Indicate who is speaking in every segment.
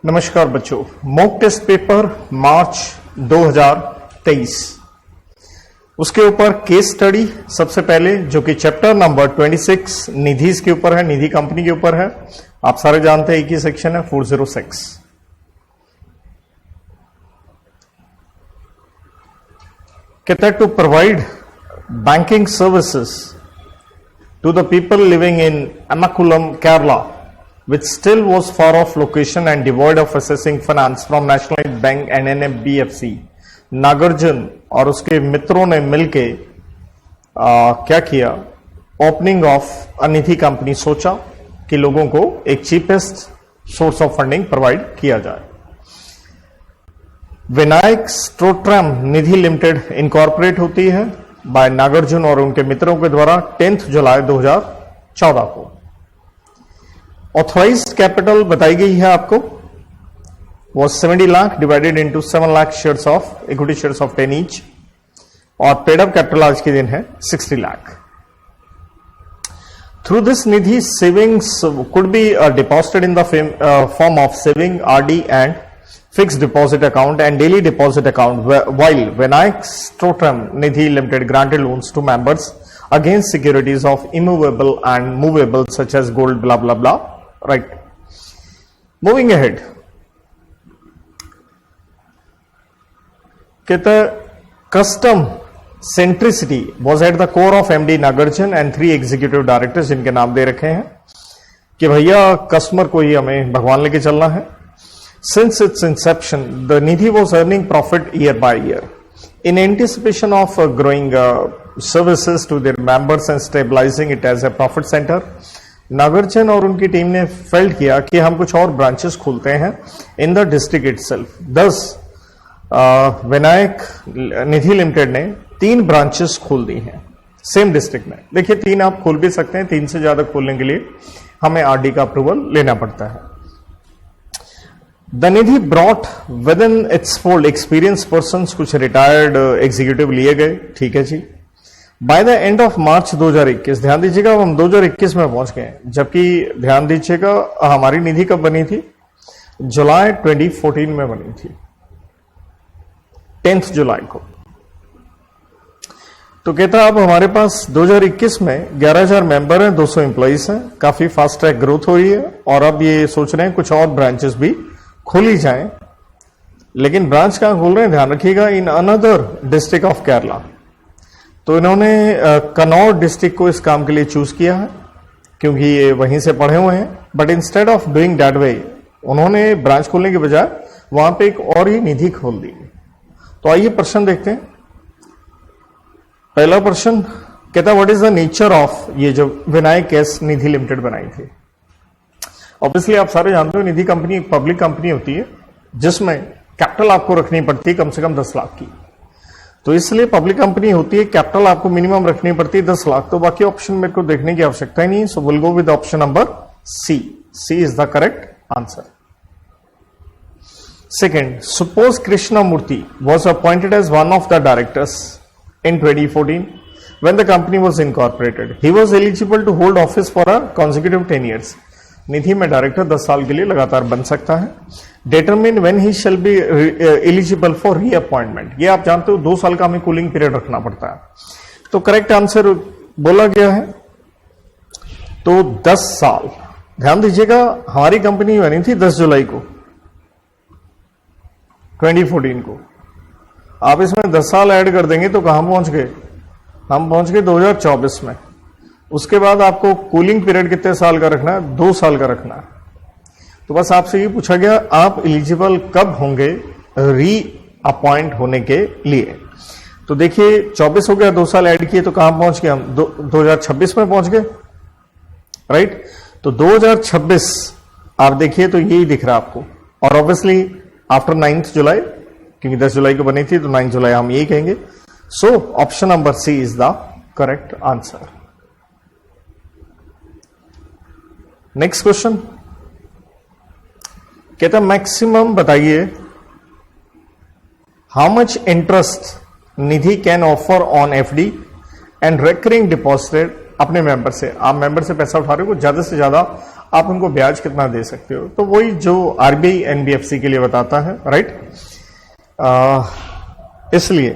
Speaker 1: नमस्कार बच्चों, mock test paper मार्च 2023 उसके ऊपर केस स्टडी सबसे पहले जो कि चैप्टर नंबर 26 निधिज के ऊपर है, निधि कंपनी के ऊपर है। आप सारे जानते हैं एक ही सेक्शन है 406। कहता है to provide banking services to the people living in Ernakulam Kerala which still was far off location and devoid of assessing finance from Nationalized Bank and NBFC, Nagarjun और उसके मित्रों ने मिलके क्या किया, ओपनिंग ऑफ निधि कंपनी सोचा कि लोगों को एक cheapest source of funding provide किया जाए। विनायक स्ट्रोट्रम निधि लिमिटेड इनकॉर्पोरेट होती है बाय नागार्जुन और उनके मित्रों के द्वारा 10 जुलाई 2014 को। ऑथराइज्ड कैपिटल बताई गई है आपको, वो 70 lakh divided into 7 lakh shares of equity shares of 10 each, और पेड अप कैपिटल आज के दिन है 60 lakh. Through this Nidhi savings could be deposited in the form of saving, RD and fixed deposit account and daily deposit account, while Vinayak स्ट्रोट्रम Nidhi limited granted loans to members against securities of immovable and movable such as gold, blah blah blah. Right. Moving ahead. कहता custom centricity was at the core of MD Nagarjun and 3 executive directors जिनके नाम दे रखे हैं कि भैया customer को ही हमें भगवान लेके चलना है। Since its inception, the Nidhi was earning profit year by year. In anticipation of growing services to their members and stabilizing it as a profit center, Nagarjuna और उनकी टीम ने फेल्ड किया कि हम कुछ और ब्रांचेस खोलते हैं इन द डिस्ट्रिक्ट इटसेल्फ। दस विनायक निधि लिमिटेड ने 3 ब्रांचेस खोल दी हैं सेम डिस्ट्रिक्ट में। देखिए 3 आप खोल भी सकते हैं, 3 से ज्यादा खोलने के लिए हमें आरडी का अप्रूवल लेना पड़ता है। The Nidhi brought within its fold experience person, कुछ रिटायर्ड एग्जीक्यूटिव लिए गए, ठीक है जी। By the end of March 2021, ध्यान दीजिएगा अब हम 2021 में पहुंच गए, जबकि ध्यान दीजिएगा हमारी निधि कब बनी थी, जुलाई 2014 में बनी थी, 10 जुलाई को। तो कहता अब हमारे पास 2021 में 11,000 मेंबर हैं, 200 एम्प्लॉइज हैं, काफी फास्ट ट्रैक ग्रोथ हो रही है और अब ये सोच रहे हैं कुछ और ब्रांचेस भी खोली जाएं। लेकिन ब्रांच कहां खोल रहे हैं ध्यान रखिएगा, in another district of Kerala. तो इन्होंने कनौर डिस्ट्रिक्ट को इस काम के लिए चूज किया है क्योंकि ये वहीं से पढ़े हुए हैं। But instead of doing that way, उन्होंने ब्रांच खोलने के बजाय वहां पे एक और ही निधि खोल दी। तो आइए प्रश्न देखते हैं। पहला प्रश्न कहता what is the nature of ये जो विनायक एस निधि लिमिटेड बनाई थी। ऑब्वियसली आप सारे जानते हो निधि कंपनी एक पब्लिक कंपनी होती है जिसमें कैपिटल आपको रखनी पड़ती है कम से कम 10 लाख की। तो इसलिए पब्लिक कंपनी होती है, कैपिटल आपको मिनिमम रखनी पड़ती है 10 लाख। तो बाकी ऑप्शन मेरे को देखने की आवश्यकता ही नहीं, so will go with option number C. C is the correct answer. Second, suppose Krishna Murthy was appointed as one of the directors in 2014 when the company was incorporated. He was eligible to hold office for a consecutive 10 years. निधि में director 10 साल के लिए लगातार बन सकता है। Determine when he shall be eligible for reappointment, ये आप जानते हो 2 साल का हमें कूलिंग पीरियड रखना पड़ता है। तो करेक्ट आंसर बोला गया है तो 10 साल। ध्यान दीजिएगा हमारी कंपनी बनी थी 10 जुलाई को 2014 को। आप इसमें 10 साल ऐड कर देंगे तो कहां पहुंच गए, हम पहुंच गए 2024 में। उसके बाद आपको कूलिंग पीरियड कितने साल का रखना है, 2 साल का रखना है। तो बस आपसे ये पूछा गया आप एलिजिबल कब होंगे री अपॉइंट होने के लिए। तो देखिए 24 हो गया, 2 साल ऐड किए तो कहां पहुंच गए हम, 2026 में पहुंच गए, राइट। तो 2026 आप देखिए तो यही दिख रहा है आपको, और ऑब्वियसली आफ्टर 9 जुलाई, क्योंकि 10 जुलाई को बनी थी तो 9 जुलाई हम यही कहेंगे। So option number C is the correct answer. Next question कहता मैक्सिमम बताइए how much interest Nidhi can offer on FD and recurring deposited अपने मेंबर से। आप मेंबर से पैसा उठा रहे हो, ज्यादा से ज्यादा आप उनको ब्याज कितना दे सकते हो, तो वही जो आरबीआई एनबीएफसी के लिए बताता है, राइट। इसलिए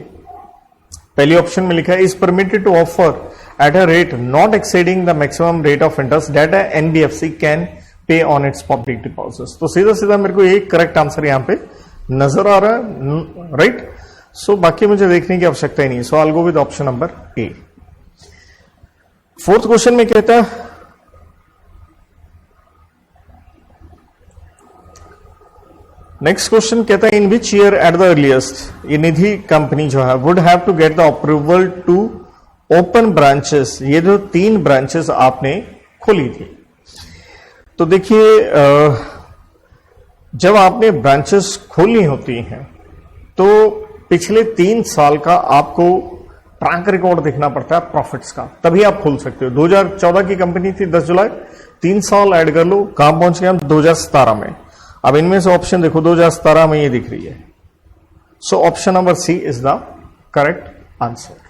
Speaker 1: पहली ऑप्शन में लिखा है is permitted to offer at a rate not exceeding the maximum rate of interest that NBFC can pay on its public deposits. तो सीधा सीधा मेरे को एक करेक्ट आंसर यहां पे नजर आ रहा है, राइट। सो बाकी मुझे देखने की आवश्यकता ही नहीं। So I will go with option number A. Fourth question में कहता है नेक्स्ट क्वेश्चन कहता है in which year at the earliest ये निधि कंपनी जो है would have to get the approval to open branches. ये जो 3 ब्रांचेस आपने खोली थी, तो देखिए जब आपने ब्रांचेस खोलनी होती हैं तो पिछले 3 साल का आपको ट्रैक रिकॉर्ड देखना पड़ता है प्रॉफिट्स का, तभी आप खोल सकते हो। 2014 की कंपनी थी 10 जुलाई, 3 साल ऐड कर लो, कहां पहुंच गए हम 2017 में। अब इनमें से ऑप्शन देखो 2017 में ये दिख रही है। So option number C is the correct answer.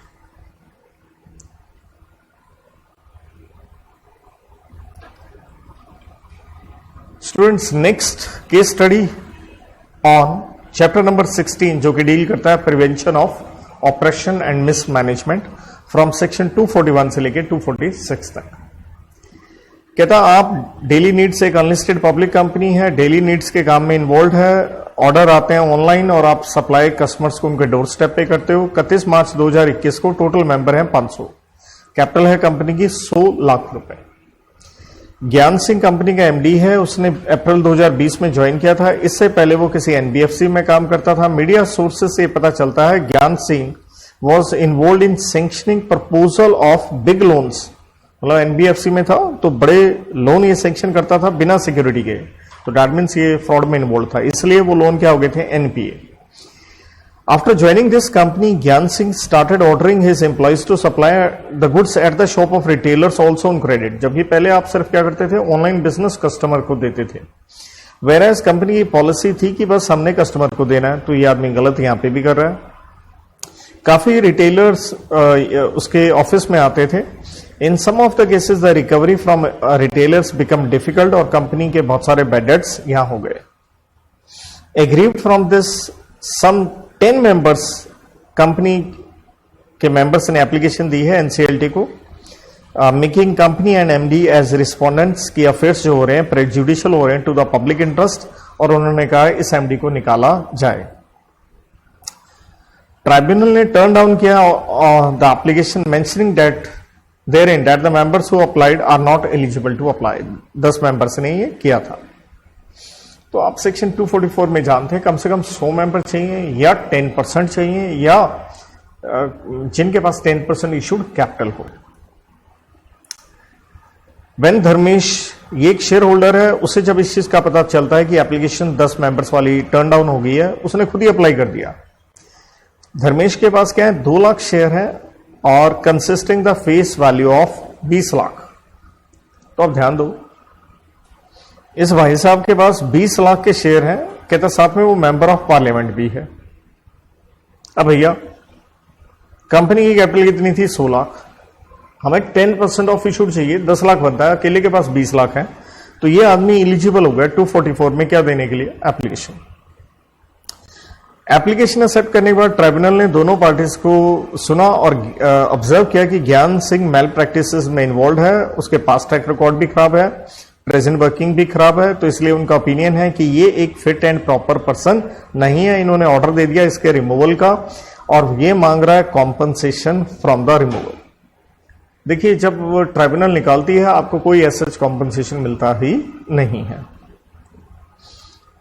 Speaker 1: Students next case study on chapter number 16 जो कि डील करता है prevention of operation and mismanagement from section 241 से लेकर 246 तक। कहता आप डेली नीड्स एक अनलिस्टेड पब्लिक कंपनी है, डेली नीड्स के काम में इन्वॉल्व है, ऑर्डर आते हैं ऑनलाइन और आप सप्लाई कस्टमर्स को उनके डोर स्टेप पे करते हो। 31 मार्च 2021 को टोटल मेंबर हैं 500, कैपिटल है कंपनी की 100 लाख रुपए। ज्ञान सिंह कंपनी का एमडी है, उसने अप्रैल 2020 में ज्वाइन किया था। इससे पहले वो किसी एनबीएफसी में काम करता था। मीडिया सोर्सेज से पता चलता है ज्ञान Singh was involve in sanctioning proposal of big loans, मतलब एनबीएफसी में था तो बड़े लोन ये सैंक्शन करता था बिना सिक्योरिटी के, तो दैट मींस ये फ्रॉड में इन्वॉल्व था, इसलिए वो लोन क्या हो गए थे NPA. After joining this company, Gyan Singh started ordering his employees to supply the goods at the shop of retailers also on credit. जबकि पहले आप सिर्फ क्या करते थे, ऑनलाइन बिजनेस कस्टमर को देते थे, whereas कंपनी की पॉलिसी थी कि बस हमने कस्टमर को देना है। तो ये आदमी गलत यहां पे भी कर रहा है। काफी रिटेलर्स उसके ऑफिस में आते थे। In some of the cases the recovery from retailers become difficult और कंपनी के बहुत सारे बैड डेट्स यहां हो गए। Aggrieved from this some 10 members, company के मेंबर्स ने एप्लीकेशन दी है एनसीएलटी को, making company and MD as respondents की अफेयर्स जो हो रहे हैं प्रेजुडिशियल हो रहे हैं टू द पब्लिक इंटरेस्ट, और उन्होंने कहा इस एमडी को निकाला जाए। ट्राइब्यूनल ने टर्न डाउन किया the application mentioning that therein that the members who applied are not eligible to apply। 10 members ने ये किया था। तो आप सेक्शन 244 में जानते हैं कम से कम 100 मेंबर चाहिए या 10% चाहिए या जिनके पास 10% इशूड कैपिटल हो। वेन धर्मेश ये एक शेयर होल्डर है, उसे जब इस चीज का पता चलता है कि एप्लीकेशन 10 मेंबर्स वाली टर्न डाउन हो गई है, उसने खुद ही अप्लाई कर दिया। धर्मेश के पास क्या है, 2 लाख शेयर है और consisting the face value of 20 lakh. तो अब ध्यान दो, इस भाई साहब के पास 20 लाख के शेयर हैं, कहता साथ में वो मेंबर ऑफ पार्लियामेंट भी है। अब भैया कंपनी की कैपिटल कितनी थी, 100 लाख, हमें 10% ऑफ इशूड चाहिए, 10 लाख बनता है, अकेले के पास 20 लाख है, तो ये आदमी एलिजिबल हो गया 244 में क्या देने के लिए, एप्लीकेशन। एप्लीकेशन एक्सेप्ट करने के बाद ट्राइब्यूनल ने दोनों पार्टीज को सुना और ऑब्जर्व किया कि ज्ञान सिंह मेल प्रैक्टिसेस में इन्वॉल्व है, उसके पास ट्रैक रिकॉर्ड भी खराब है, प्रेजेंट वर्किंग भी खराब है, तो इसलिए उनका ओपिनियन है कि ये एक फिट एंड प्रॉपर पर्सन नहीं है। इन्होंने ऑर्डर दे दिया इसके रिमूवल का और ये मांग रहा है कॉम्पनसेशन फ्रॉम द रिमूवल। देखिए जब ट्राइब्यूनल निकालती है आपको कोई ऐसा कॉम्पनसेशन मिलता ही नहीं है।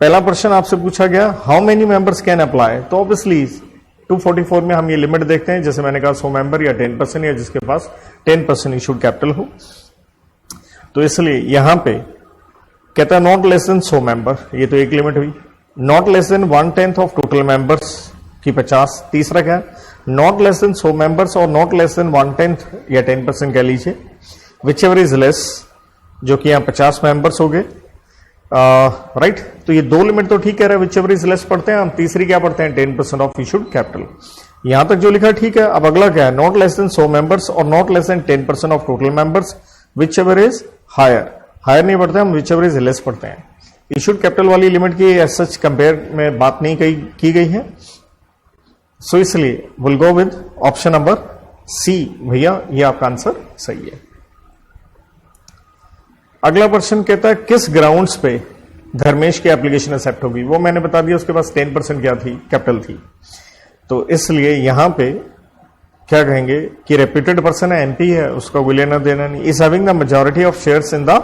Speaker 1: पहला प्रश्न आपसे पूछा गया how many members can apply, तो ऑब्वियसली 244 में हम ये लिमिट देखते हैं, जैसे मैंने कहा 100 मेंबर या 10% या जिसके पास 10% इशूड कैपिटल हो, तो इसलिए यहां पे कहता है नॉट लेस देन 100 मेंबर, ये तो एक लिमिट हुई। Not less then 1/10 of total members की 50। तीसरा क्या है, नॉट लेस देन 100 मेंबर्स और नॉट लेस देन 1/10 या 10% कह लीजिए, विच एवर इज लेस, जो कि यहां 50 मेंबर्स हो गए, राइट। तो ये 2 लिमिट तो ठीक कह रहा है, विच एवर इज लेस पढ़ते हैं हम, तीसरी क्या पढ़ते हैं 10% ऑफ इशूड कैपिटल। यहां तक जो लिखा ठीक है। अब अगला क्या है, नॉट लेस देन 100 मेंबर्स और not less than 10% of total members, which ever is higher, higher नहीं पढ़ते हम, विच एवर इज लेस पढ़ते हैं। इशूड कैपिटल वाली लिमिट की एज सच कंपेयर में बात नहीं की गई है, सो इसलिए will go with option number C. भैया ये आपका आंसर सही है। अगला क्वेश्चन कहता है किस ग्राउंड्स पे धर्मेश की एप्लीकेशन एक्सेप्ट होगी। वो मैंने बता दिया, उसके पास 10% क्या थी, कैपिटल थी, तो इसलिए यहां पे क्या कहेंगे कि रेप्यूटेड पर्सन है, एमपी है, उसका कोई लेना देना नहीं। Is having the majority of shares in the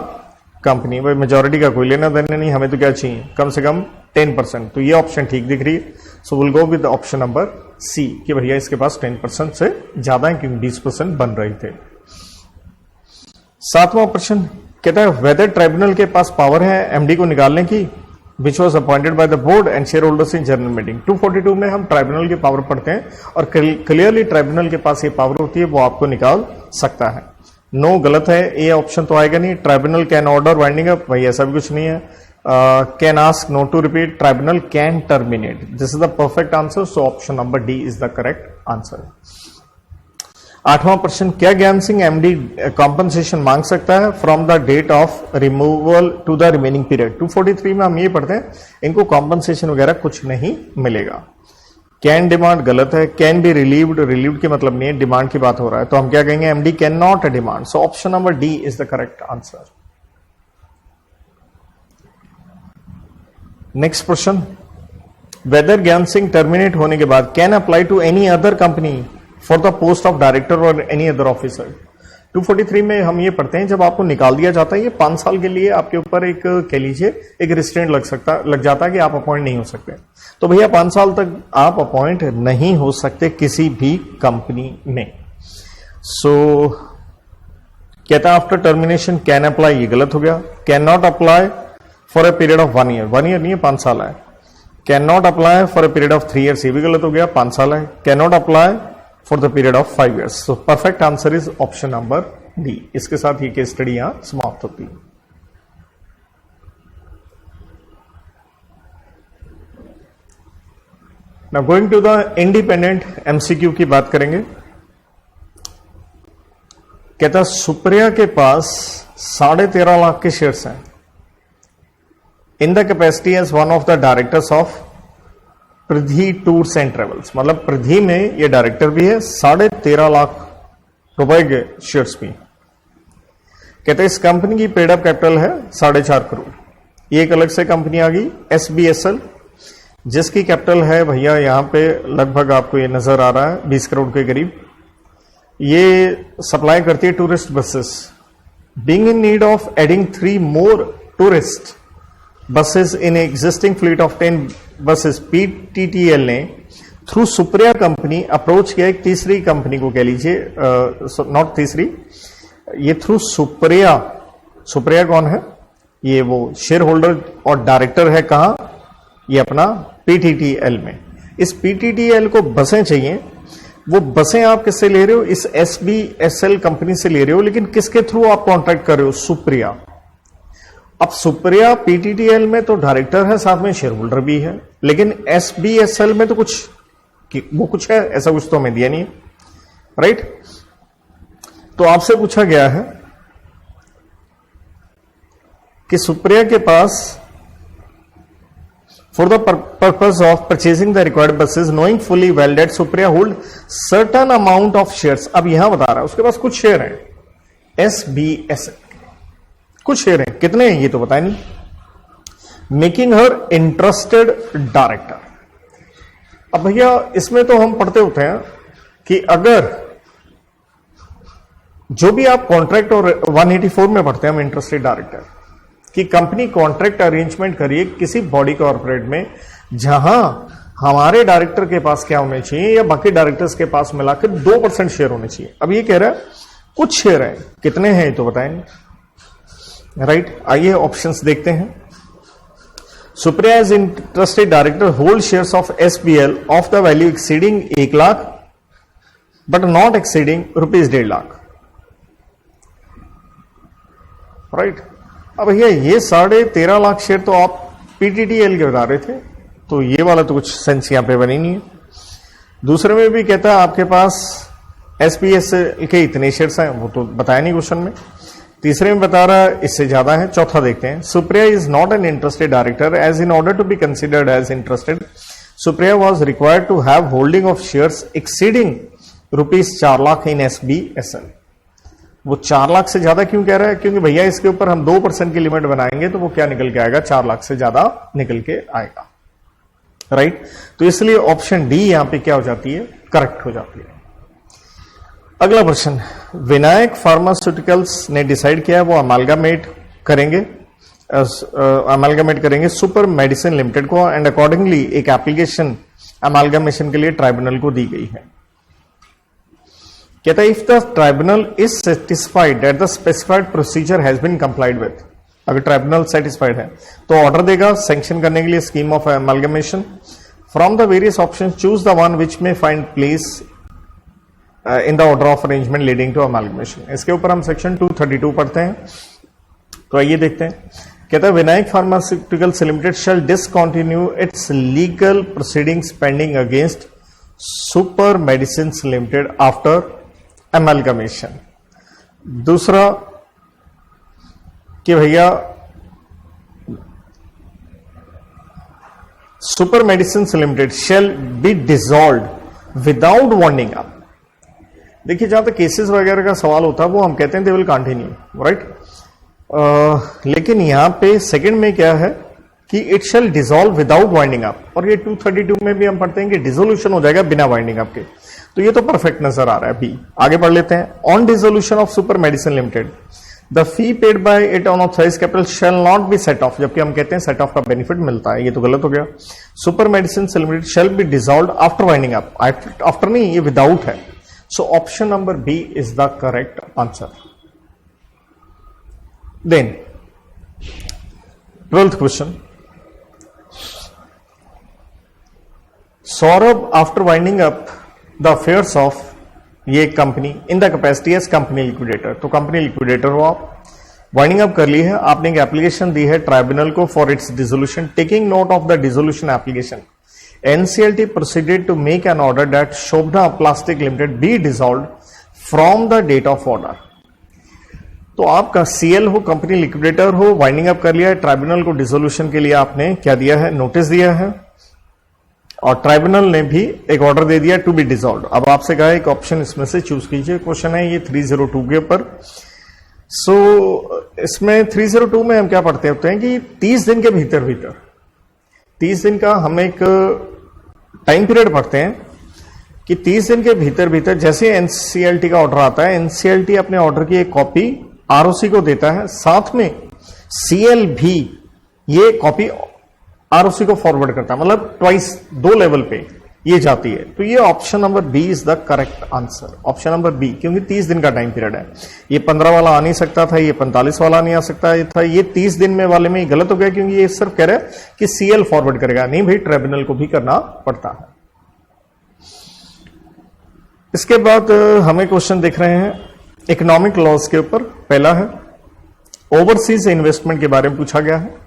Speaker 1: company. भाई मेजॉरिटी का कोई लेना देना नहीं, हमें तो क्या चाहिए, कम से कम 10%। तो ये ऑप्शन ठीक दिख रही है, so will go with option number C कि भैया इसके पास 10% से ज्यादा है, क्योंकि 20% बन रहे थे। 7वां प्रश्न कहता है वेदर ट्राइब्यूनल के पास पावर है एमडी को निकालने की, which was appointed by the board and share holders in general meeting. 242 में हम ट्राइब्यूनल की पावर पढ़ते हैं और क्लियरली ट्राइब्यूनल के पास ये पावर होती है, वो आपको निकाल सकता है। नो गलत है, ये ऑप्शन तो आएगा नहीं। Tribunal can order winding up, भाई ऐसा भी कुछ नहीं है। Can ask note to repeat, tribunal can terminate, this is the perfect answer, so option number D is the correct answer. 8वां प्रश्न क्या ज्ञान सिंह एमडी कॉम्पनसेशन मांग सकता है from the date of removal to the remaining period. 243 में हम ये पढ़ते हैं इनको कॉम्पनसेशन वगैरह कुछ नहीं मिलेगा। कैन डिमांड गलत है, कैन बी रिलीव्ड, रिलीव्ड के मतलब नहीं है, डिमांड की बात हो रहा है, तो हम क्या कहेंगे MD can not demand, so option number D is the correct answer. Next प्रश्न वेदर ज्ञान सिंह टर्मिनेट होने के बाद can apply to any other company for the post of director और एनी अदर ऑफिसर। 243 में हम ये पढ़ते हैं जब आपको निकाल दिया जाता है, ये 5 साल के लिए आपके ऊपर एक कह लीजिए एक रिस्ट्रेंट लग जाता है कि आप अपॉइंट नहीं हो सकते। तो भैया 5 साल तक आप अपॉइंट नहीं हो सकते किसी भी कंपनी में। सो कहता है आफ्टर टर्मिनेशन कैन अप्लाई, ये गलत हो गया। Can not apply for a period of 1 year, 1 year नहीं है 5 साल है। Can not apply for a period of 3 years, ये भी गलत हो गया, 5 साल है। Can not apply for the period of 5 years, so perfect answer is option number D. इसके साथ ये केस स्टडी यहां समाप्त होती है। Now going to the independent MCQ की बात करेंगे। कहता सुप्रिया के पास 13.5 लाख के शेयर्स हैं in the capacity as one of the directors of Pradhi tours and travels. मतलब प्रधी में ये डायरेक्टर भी है, 13.5 लाख रुपए के शेयर्स भी। कहते इस कंपनी की पेड अप कैपिटल है 4.5 करोड़। ये एक अलग से कंपनी आ गई SBSL, जिसकी कैपिटल है भैया यहां पे लगभग आपको ये नजर आ रहा है 20 करोड़ के करीब। ये सप्लाई करती है tourist buses. Being in need of adding 3 more tourist buses in existing fleet of 10 buses, PTTL ने थ्रू सुप्रिया कंपनी अप्रोच किया एक तीसरी कंपनी को, कह लीजिए नॉट तीसरी, ये थ्रू सुप्रिया। सुप्रिया कौन है, ये वो शेयर होल्डर और डायरेक्टर है कहां, ये अपना PTTL में। इस PTTL को बसें चाहिए, वो बसें आप किससे ले रहे हो, इस SBSL कंपनी से ले रहे हो, लेकिन किसके थ्रू आप कॉन्ट्रैक्ट कर रहे हो, सुप्रिया। अब सुप्रिया PTTL में तो डायरेक्टर है, साथ में शेयर होल्डर भी है, लेकिन SBSL में तो कुछ है, ऐसा कुछ तो हमें दिया नहीं है, राइट। तो आपसे पूछा गया है कि सुप्रिया के पास for the purpose of purchasing the required buses knowing fully well that Supriya hold certain amount of shares. अब यहां बता रहा है उसके पास कुछ शेयर हैं SBSL, कुछ शेयर हैं, कितने हैं ये तो बताया नहीं। मेकिंग हर इंटरेस्टेड डायरेक्टर। अब भैया इसमें तो हम पढ़ते होते हैं कि अगर जो भी आप कॉन्ट्रैक्ट, और 184 में पढ़ते हैं हम इंटरेस्टेड डायरेक्टर, कि कंपनी कॉन्ट्रैक्ट अरेंजमेंट करिए किसी बॉडी कॉर्पोरेट में जहां हमारे डायरेक्टर के पास क्या होने चाहिए या बाकी डायरेक्टर्स के पास मिलाकर 2% शेयर होने चाहिए। अब ये कह रहा है कुछ शेयर है, कितने हैं ये तो बताएं, राइट। आइए ऑप्शंस देखते हैं। Supriya is interested director hold shares of SBL of the value exceeding 1 lakh but not exceeding ₹1.5 lakh, right. अब भैया ये 13.5 लाख शेयर तो आप PTTL के बता रहे थे, तो ये वाला तो कुछ सेंस यहां पे बनी नहीं है। दूसरे में भी कहता है आपके पास SBSL के इतने शेयर्स हैं, वो तो बताया नहीं क्वेश्चन में। तीसरे में बता रहा है इससे ज्यादा है। चौथा देखते हैं, Supriya is not an interested director as in order to be considered as interested Supriya was required to have holding of shares exceeding ₹4 lakh in SBSL। वो 4 लाख से ज्यादा क्यों कह रहा है? क्योंकि भैया इसके ऊपर हम 2% की लिमिट बनाएंगे तो वो क्या निकल के आएगा? 4 लाख से ज्यादा निकल के आएगा, राइट। तो इसलिए ऑप्शन डी यहां पे क्या हो जाती है? करेक्ट हो जाती है। अगला प्रश्न, विनायक फार्मास्यूटिकल्स ने डिसाइड किया है वो अमालगामेट करेंगे सुपर मेडिसिन लिमिटेड को एंड अकॉर्डिंगली एक एप्लीकेशन अमालगामेशन के लिए ट्राइब्यूनल को दी गई है। कहता है if the tribunal is satisfied that the specified procedure has been complied with, अगर ट्राइब्यूनल सेटिस्फाइड है तो ऑर्डर देगा सैंक्शन करने के लिए scheme of amalgamation. From the various option choose the one which may find place in the order of arrangement leading to amalgamation. इसके ऊपर हम सेक्शन 232 पढ़ते हैं, तो आइए देखते हैं। कहता है Vinayak pharmaceuticals limited shall discontinue its legal proceedings pending against super medicine limited after amalgamation. दूसरा कि भैया super medicine limited shall be dissolved without winding up. देखिए जहां तक केसेस वगैरह का सवाल होता है वो हम कहते हैं दे विल कंटिन्यू, राइट। लेकिन यहां पे सेकंड में क्या है कि it shall dissolve without winding up, और ये 232 में भी हम पढ़ते हैं कि डिसोल्यूशन हो जाएगा बिना वाइंडिंग अप के, तो ये तो परफेक्ट नजर आ रहा है। बी आगे पढ़ लेते हैं। On dissolution of super medicine limited the fee paid by it on authorise capital shall not be set off, जबकि हम कहते हैं सेट ऑफ का बेनिफिट मिलता है, ये तो गलत हो गया। Super medicine limited shall be dissolved after winding up, after नहीं, ये विदाउट है। So option number B is the correct answer. Then 12th question, Saurabh after winding up the affairs of ये company in the capacity as company liquidator, तो company liquidator हो आप, winding up कर ली है आपने, एक एप्लीकेशन दी है ट्राइब्यूनल को for its dissolution. Taking note of the dissolution application NCLT proceeded to make an order that Shobna Plastic Limited be dissolved from the date of order। तो आपका CL हो, कंपनी लिक्विडेटर हो, winding up कर लिया है, tribunal को dissolution के लिए आपने क्या दिया है? नोटिस दिया है, और ट्राइब्यूनल ने भी एक ऑर्डर दे दिया टू बी डिसॉल्व्ड। अब आपसे कहा एक ऑप्शन इसमें से चूज कीजिए। क्वेश्चन है ये 302 के ऊपर। सो इसमें 302 में हम क्या पढ़ते होते हैं कि 30 दिन के भीतर 30 दिन का हम एक टाइम पीरियड पढ़ते हैं कि 30 दिन के भीतर जैसे एनसीएलटी का ऑर्डर आता है, एनसीएलटी अपने ऑर्डर की एक कॉपी आरओसी को देता है, साथ में सीएल भी ये कॉपी आरओसी को फॉरवर्ड करता है, मतलब ट्वाइस, 2 लेवल पे ये जाती है। तो ये option number B is the correct answer, option number B, क्योंकि 30 दिन का टाइम पीरियड है। ये 15 वाला आ नहीं सकता था, ये 45 वाला नहीं आ सकता था, ये 30 दिन में वाले में गलत हो गया, क्योंकि ये सिर्फ कह रहा है कि सीएल फॉरवर्ड करेगा, नहीं भाई ट्राइब्यूनल को भी करना पड़ता है। इसके बाद हमें क्वेश्चन देख रहे हैं इकोनॉमिक लॉस के ऊपर। पहला है ओवरसीज इन्वेस्टमेंट के बारे में पूछा गया है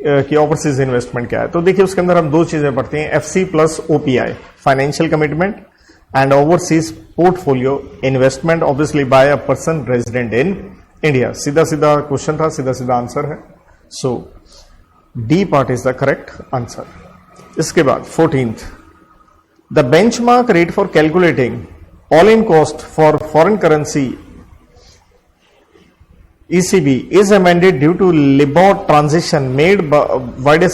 Speaker 1: कि ओवरसीज इन्वेस्टमेंट क्या है। तो देखिए उसके अंदर हम 2 चीजें पढ़ते हैं, FC plus OPI, financial commitment and overseas portfolio investment obviously by a person resident in India. सीधा सीधा क्वेश्चन था, सीधा सीधा आंसर है। So D part is the correct answer. इसके बाद 14th, the benchmark rate for calculating all in cost for foreign currency ECB is amended due to LIBOR transition made by a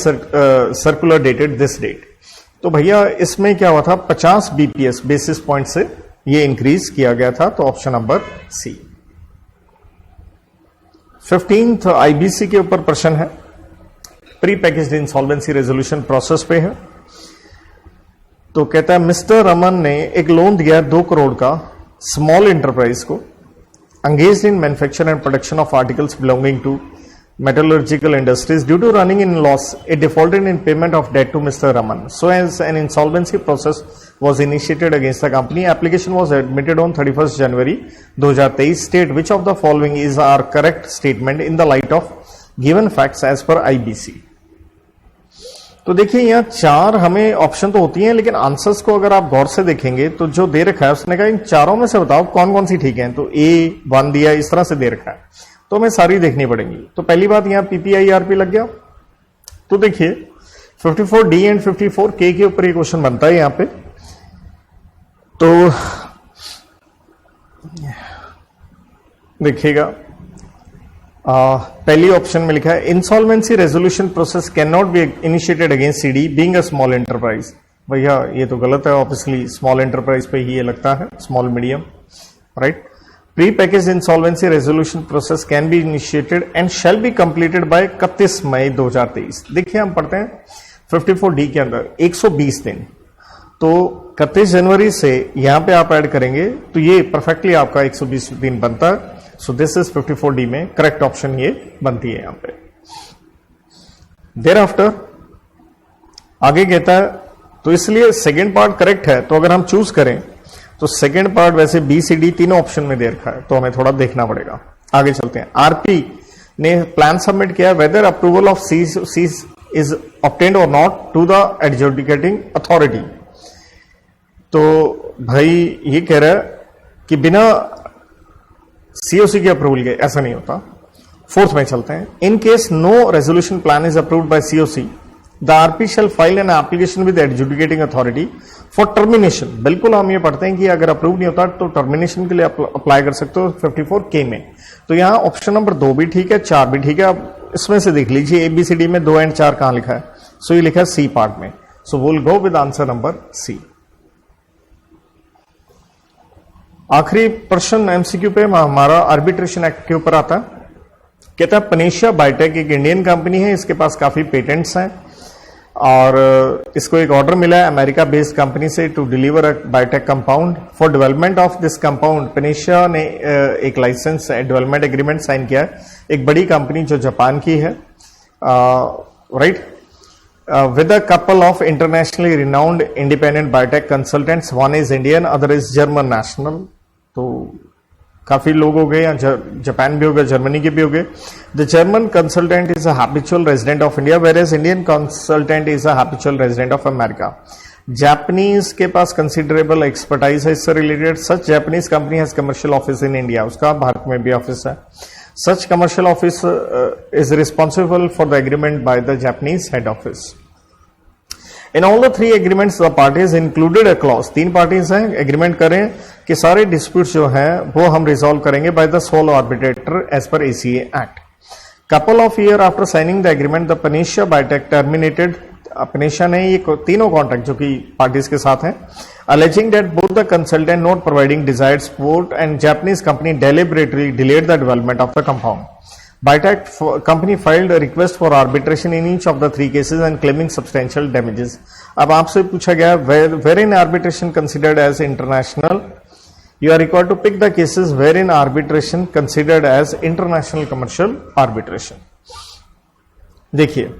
Speaker 1: circular dated this date। तो भैया इसमें क्या हुआ था, 50 BPS basis point से ये इंक्रीज किया गया था, तो ऑप्शन नंबर सी। 15th IBC के ऊपर प्रश्न है, pre packaged insolvency resolution process पे है। तो कहता है मिस्टर रमन ने एक लोन दिया 2 करोड़ का स्मॉल एंटरप्राइज को, engaged in manufacture and production of articles belonging to metallurgical industries. Due to running in loss, it defaulted in payment of debt to Mr. Raman. So as an insolvency process was initiated against the company, application was admitted on 31st January 2023. State which of the following is our correct statement in the light of given facts as per IBC। तो देखिए यहाँ 4 हमें option तो होती हैं, लेकिन answers को अगर आप गौर से देखेंगे तो जो दे रखा है उसने कहा इन चारों में से बताओ कौन कौन सी ठीक है, तो A 1 दिया, इस तरह से दे रखा है। तो हमें सारी देखनी पड़ेंगी। तो पहली बात यहां पीपीआईआरपी लग गया। तो देखिए 54D एंड 54K के ऊपर ये क्वेश्चन बनता है यहां पे। तो देखिएगा पहली ऑप्शन में लिखा है insolvency resolution process can not be initiated against CD being a small enterprise. भैया ये तो गलत है, ऑब्वियसली स्मॉल एंटरप्राइज पे ही ये लगता है, small medium, right. Pre package insolvency resolution process can be initiated and shall be completed by 31 मई 2023। देखिए हम पढ़ते हैं 54D के अंदर 120 दिन, तो 31 जनवरी से यहां पे आप ऐड करेंगे तो ये परफेक्टली आपका 120 दिन बनता है। सो दिस इज 54D में करेक्ट ऑप्शन ये बनती है यहां पे। देयर आफ्टर आगे कहता है, तो इसलिए सेकेंड पार्ट करेक्ट है, तो अगर हम चूज करें तो सेकेंड पार्ट वैसे बी सी डी तीनों ऑप्शन में दे रखा है, तो हमें थोड़ा देखना पड़ेगा। आगे चलते हैं। आरपी ने प्लान सबमिट किया whether approval of C is obtained और not to the adjudicating authority. तो भाई ये कह रहा है कि बिना सीओसी के अप्रूवल के ऐसा नहीं होता। फोर्थ में चलते हैं। In case no resolution plan is approved by COC the RP shall file an application with adjudicating authority for termination. बिल्कुल हम ये पढ़ते हैं कि अगर अप्रूव नहीं होता तो टर्मिनेशन के लिए अप्लाई कर सकते हो 54K में। तो यहां ऑप्शन नंबर 2 भी ठीक है, 4 भी ठीक है। अब इसमें से देख लीजिए ABCD में 2 एंड 4 कहां लिखा है। सो ये लिखा है सी पार्ट में। So will go with answer number C. आखिरी प्रश्न एमसीक्यू पे हमारा आर्बिट्रेशन एक्ट के ऊपर आता है। कहता है पनेशिया बायोटेक एक इंडियन कंपनी है, इसके पास काफी पेटेंट्स हैं और इसको एक ऑर्डर मिला है अमेरिका बेस्ड कंपनी से to deliver a biotech compound for development of this compound. Panacea ने एक लाइसेंस डेवलपमेंट एग्रीमेंट साइन किया है, एक बड़ी कंपनी जो जापान की है, right, with a couple of internationally renowned independent biotech consultants. One is Indian, other is German national. तो काफी लोग हो गए, जापान भी हो गए, जर्मनी के भी हो गए। The German consultant is a habitual resident of India where as Indian consultant is a habitual resident of America. Japanese के पास कंसिडरेबल एक्सपर्टाइज है इससे related. Such Japanese company has commercial office in India, उसका भारत में भी office है। Such commercial office is responsible for the agreement by the Japanese head office. In all the 3 agreements, the parties included a clause. 3 parties हैं, agreement करें कि सारे disputes जो हैं वो हम resolve करेंगे by the sole arbitrator as per ACA Act. Couple of years after signing the agreement, the Panacia Biotech terminated. Panacea ने ये तीनों कॉन्ट्रैक्ट जो कि पार्टीज के साथ हैं, alleging that both the consultant not providing desired support and Japanese company deliberately delayed the development of the compound. Biotech company filed a request for arbitration in each of the 3 cases and claiming substantial damages. अब आपसे पूछा गया wherein arbitration considered as international, you are required to pick the cases wherein arbitration considered as international commercial arbitration. देखिए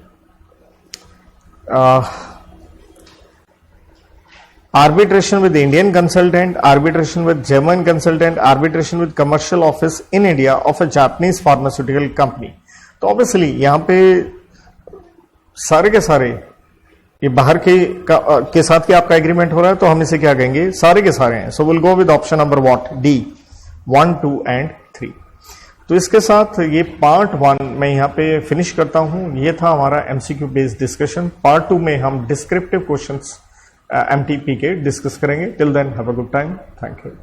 Speaker 1: arbitration with Indian consultant, arbitration with German consultant, arbitration with commercial office in India of a Japanese pharmaceutical company. तो obviously यहाँ पे सारे के सारे ये बाहर के साथ क्या आपका एग्रीमेंट हो रहा है, तो हम इसे क्या कहेंगे, सारे के सारे हैं। सो will go with option number what, D 1, 2 and 3। तो इसके साथ ये पार्ट 1 मैं यहाँ पे फिनिश करता हूँ। ये था हमारा एमसीक्यू बेस्ड डिस्कशन। पार्ट 2 में हम डिस्क्रिप्टिव क्वेश्चंस एमटीपी के डिस्कस करेंगे। Till then have a good time, thank you.